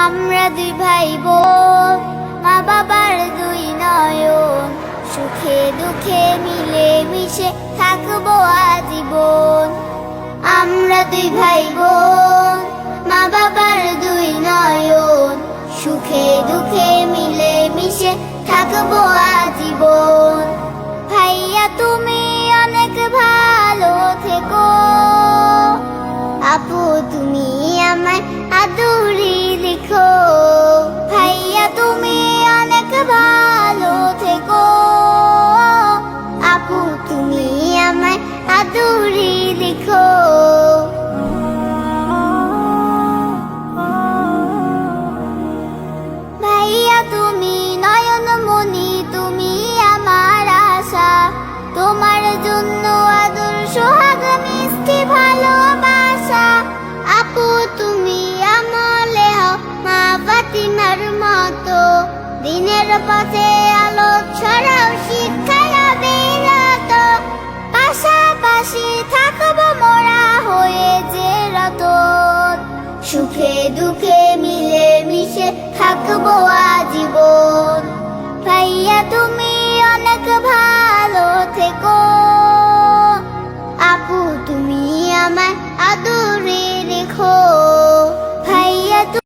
আমরা দুই ভাই বোন, মা বাবার দুই নয়ন, সুখে দুঃখে মিলে মিশে থাকবো আজীবন। আমরা দুই ভাই বোন, মা বাবার দুই নয়ন, সুখে দুঃখে মিলে মিশে থাকবো আজীবন। ভাইয়া তুমি অনেক ভালো থেকো, আপু তুমি আমায় আদুরি লিখো। ভাইয়া তুমি অনেক ভালো থেকো, আপু তুমি আমায় আদুরি লিখো। ভাইয়া তুমি নয়নমণি, তুমি আমার আশা, তোমার জন্য আদর সোহাগ মিষ্টি ভালোবাসা। আপু তুমি আমলে হও মা ফাতিমার মতো, দিনের পথে আলো ছড়াও শিক্ষায় অবিরত। পাশাপাশি থাকবো মোরা হয়ে যে রতন, সুখে দুঃখে মিলে মিশে থাকবো আজীবন। ভাইয়া তুমি অনেক ভালো